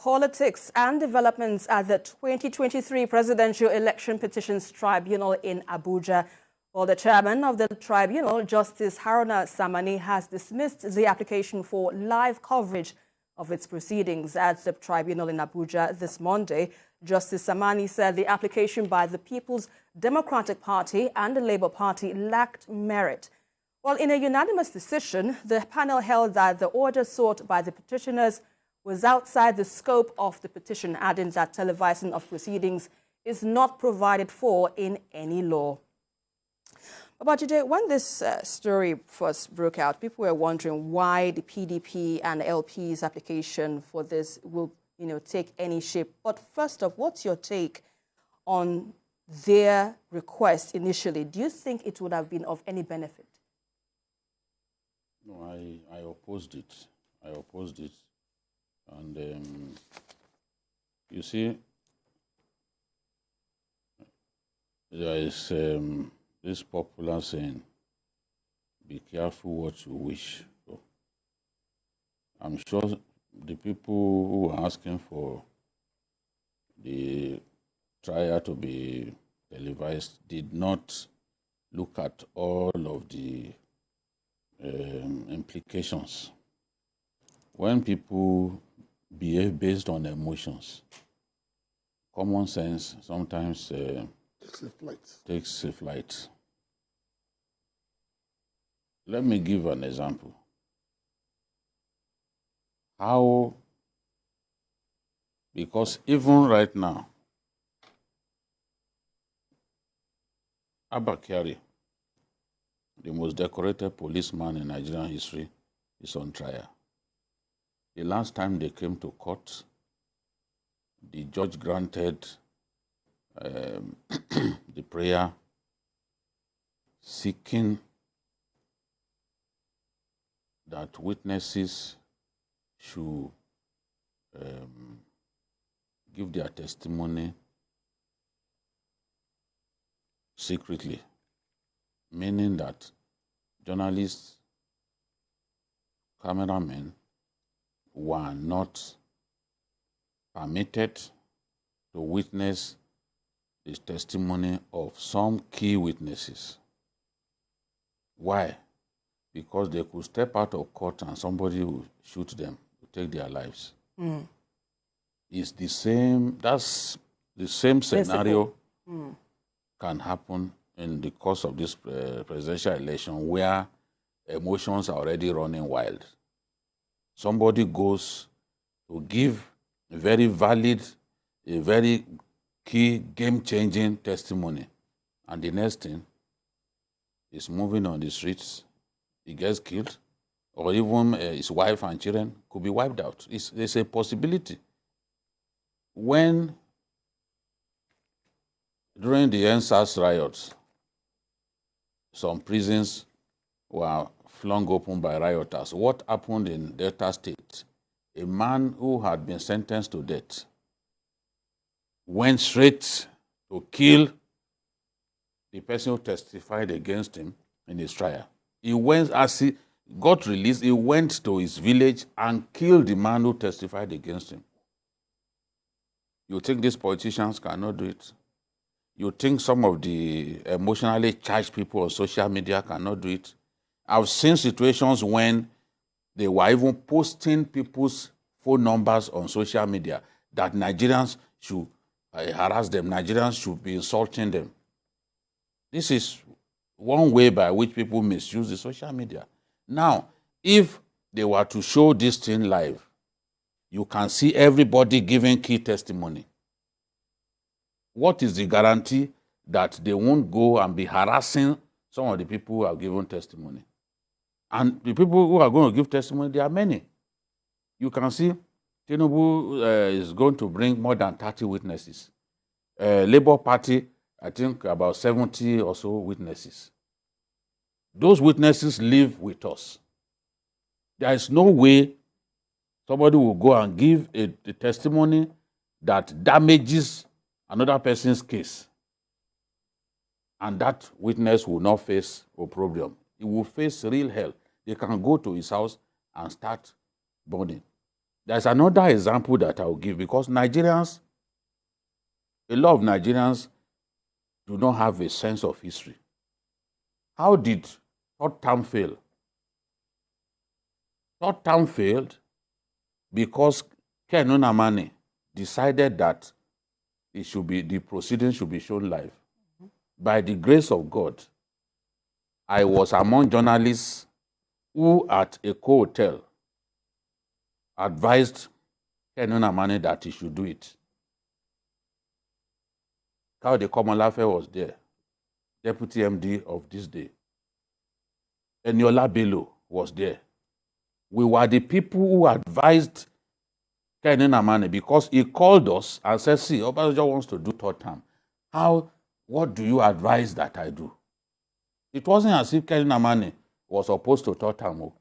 politics and developments at the 2023 Presidential Election Petitions Tribunal in Abuja. Well, the chairman of the tribunal, Justice Haruna Samani, has dismissed the application for live coverage of its proceedings at the tribunal in Abuja this Monday. Justice Samani said the application by the People's Democratic Party and the Labour Party lacked merit. Well, in a unanimous decision, the panel held that the order sought by the petitioners was outside the scope of the petition, adding that televising of proceedings is not provided for in any law. But today, when this story first broke out, people were wondering why the PDP and LP's application for this will, take any shape. But first off, what's your take on their request initially? Do you think it would have been of any benefit? No, I opposed it. And you see, there is this popular saying, be careful what you wish for. I'm sure the people who are asking for the trial to be televised did not look at all of the implications. When people behave based on emotions, common sense sometimes takes a flight. Let me give an example. Because even right now, Abba Kyari, the most decorated policeman in Nigerian history, is on trial. The last time they came to court, the judge granted the prayer seeking that witnesses should give their testimony secretly, meaning that journalists, cameramen were not permitted to witness the testimony of some key witnesses. Why? Because they could step out of court and somebody will shoot them, will take their lives. It's the same, that's the same scenario can happen in the course of this presidential election where emotions are already running wild. Somebody goes to give a very valid, a very key, game-changing testimony, and the next thing is moving on the streets, he gets killed, or even his wife and children could be wiped out. There's a possibility. When, during the NSAS riots, some prisons were flung open by rioters. What happened in Delta State? A man who had been sentenced to death went straight to kill the person who testified against him in his trial. He went, as he got released, he went to his village and killed the man who testified against him. You think these politicians cannot do it? You think some of the emotionally charged people on social media cannot do it? I've seen situations when they were even posting people's phone numbers on social media that Nigerians should harass them, Nigerians should be insulting them. This is one way by which people misuse the social media. Now, if they were to show this thing live, you can see everybody giving key testimony. What is the guarantee that they won't go and be harassing some of the people who have given testimony? And the people who are going to give testimony, there are many. You can see Tinubu is going to bring more than 30 witnesses. Labour Party, I think about 70 or so witnesses. Those witnesses live with us. There is no way somebody will go and give a testimony that damages another person's case, and that witness will not face a problem. He will face real hell. They can go to his house and start burning. There's another example that I'll give, because Nigerians, a lot of Nigerians do not have a sense of history. How did third term fail? Third term failed because Ken Onamani decided that the proceedings should be shown live. By the grace of God, I was among journalists who at a hotel advised Ken Onamani that he should do it. Kaode Komolafe was there, deputy MD of this day. Eniola Bello was there. We were the people who advised Ken Onamani, because he called us and said, see, Obasanjo wants to do third term. What do you advise that I do? It wasn't as if Ken Onamani was opposed to third term,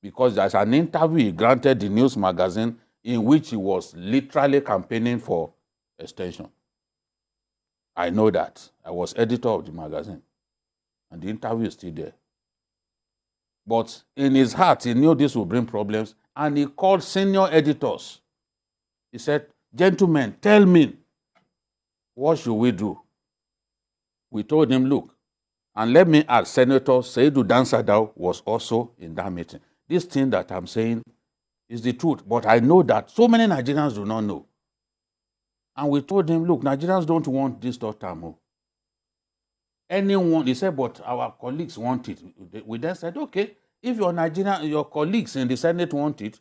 because there's an interview he granted the news magazine in which he was literally campaigning for extension. I know that. I was editor of the magazine, and the interview is still there. But in his heart, he knew this would bring problems, and he called senior editors. He said, gentlemen, tell me, what should we do? We told him, look, and let me add, Senator Seydou Dansadao was also in that meeting. This thing that I'm saying is the truth, but I know that so many Nigerians do not know. And we told him, look, Nigerians don't want this third term. Anyone, he said, but our colleagues want it. We then said, okay, if your colleagues in the Senate want it,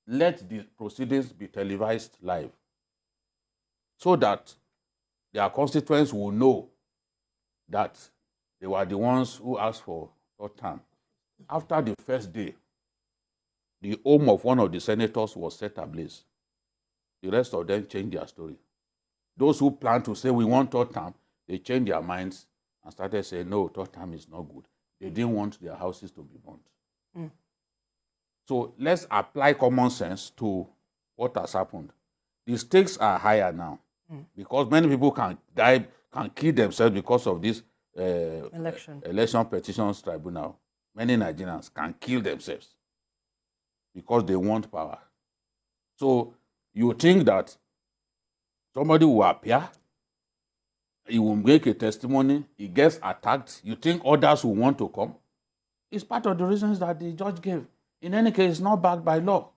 let the proceedings be televised live, so that their constituents will know that they were the ones who asked for third term. After the first day, the home of one of the senators was set ablaze. The rest of them changed their story. Those who planned to say we want third term, they changed their minds and started saying, no, third term is not good. They didn't want their houses to be burnt. Mm. So let's apply common sense to what has happened. The stakes are higher now, because many people can kill themselves because of this Election Petitions Tribunal. Many Nigerians can kill themselves because they want power. So you think that somebody will appear, he will make a testimony, he gets attacked, you think others will want to come? It's part of the reasons that the judge gave. In any case, it's not backed by law.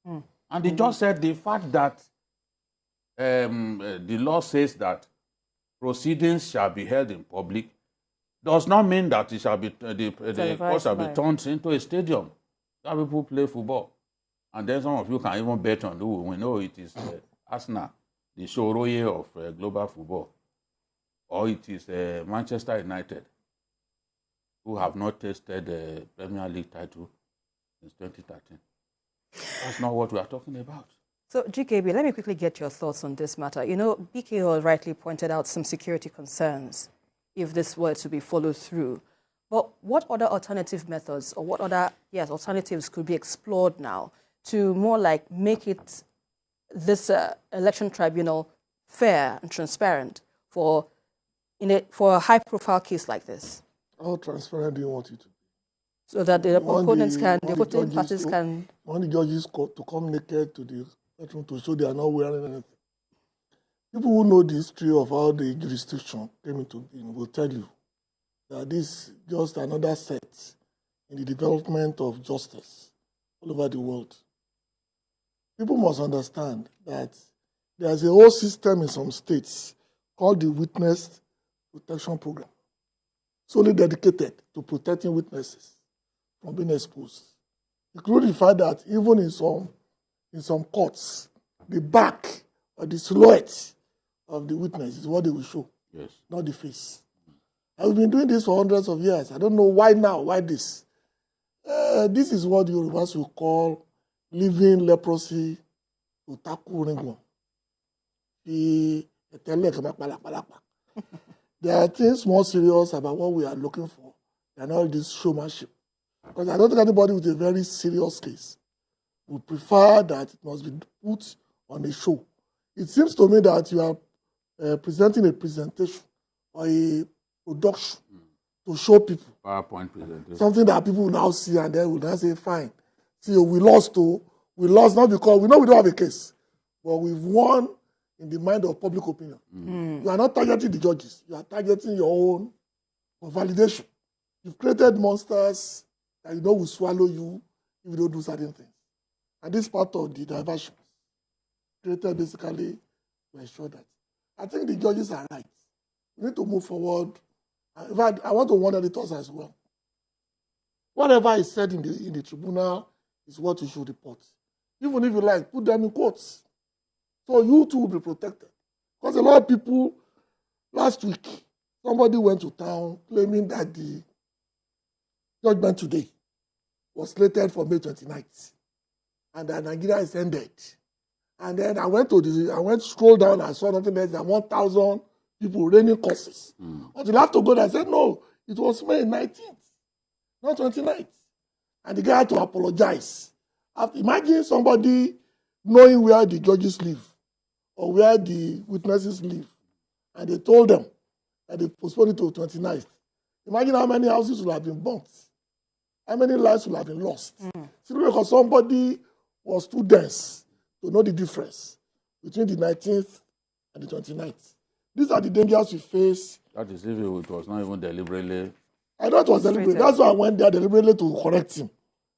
And the judge said the fact that the law says that proceedings shall be held in public does not mean that it shall be the court shall be turned into a stadium. Some people play football, and then some of you can even bet on who. We know it is Arsenal, the Shoroye of global football, or it is Manchester United, who have not tasted the Premier League title since 2013. That's not what we are talking about. So, GKB, let me quickly get your thoughts on this matter. You know, BKO rightly pointed out some security concerns if this were to be followed through. But what other alternative methods or what other alternatives could be explored now to more like make it this election tribunal fair and transparent for a high-profile case like this? How transparent do you want it to be? So that the opponents the voting parties can... Want the judges to come naked to the election to show they are not wearing anything. People who know the history of how the jurisdiction came into being will tell you that this is just another set in the development of justice all over the world. People must understand that there's a whole system in some states called the Witness Protection Program, solely dedicated to protecting witnesses from being exposed, including the fact that even in some courts, the back or the silhouette of the witness is what they will show, yes, not the face. I've been doing this for hundreds of years. I don't know why now, why this. This is what the Yorubas will call living leprosy utaku ringo. There are things more serious about what we are looking for than all this showmanship. Because I don't think anybody with a very serious case would prefer that it must be put on a show. It seems to me that you are presenting a presentation or a production to show people PowerPoint presentation, something that people will now see, and then will now say, fine, see, we lost, We lost not because we know we don't have a case, but we've won in the mind of public opinion. You are not targeting the judges. You are targeting your own for validation. You've created monsters that you know will swallow you if you don't do certain things. And this part of the diversion created basically to ensure that. I think the judges are right. We need to move forward. In fact, I want to warn editors as well. Whatever is said in the tribunal is what you should report. Even if you like, put them in quotes. So you too will be protected. Because a lot of people, last week, somebody went to town claiming that the judgment today was slated for May 29th. And that Nigeria is ended. And then I went scroll down and saw nothing less than 1,000 people raining curses. Until I have to go there, I said, no, it was May 19th, not 29th. And the guy had to apologize. Imagine somebody knowing where the judges live or where the witnesses live, and they told them that they postponed it to 29th. Imagine how many houses would have been burnt, how many lives would have been lost. Simply because somebody was too dense to know the difference between the 19th and the 29th. These are the dangers we face. That is if it was not even deliberately. I know it was deliberate. That's why I went there deliberately to correct him.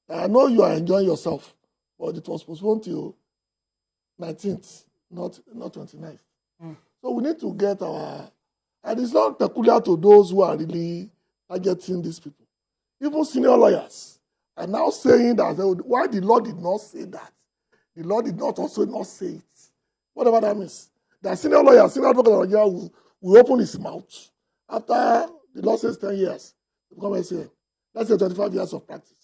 I know you are enjoying yourself, but it was postponed till 19th, not 29th. So we need to get our... And it's not peculiar to those who are really targeting these people. Even senior lawyers are now saying that why the law did not say that. The law did not also not say it. Whatever that means. The senior lawyer, senior advocate of Nigeria will open his mouth after the law says 10 years to become a CM. Let's say 25 years of practice.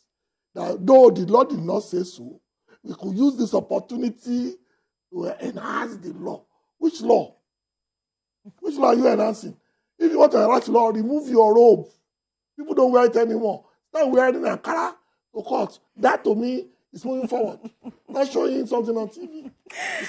That though the law did not say so, we could use this opportunity to enhance the law. Which law? Which law are you enhancing? If you want to enhance the law, remove your robe. People don't wear it anymore. Start wearing Ankara to court. That to me is moving forward. Not showing something on TV.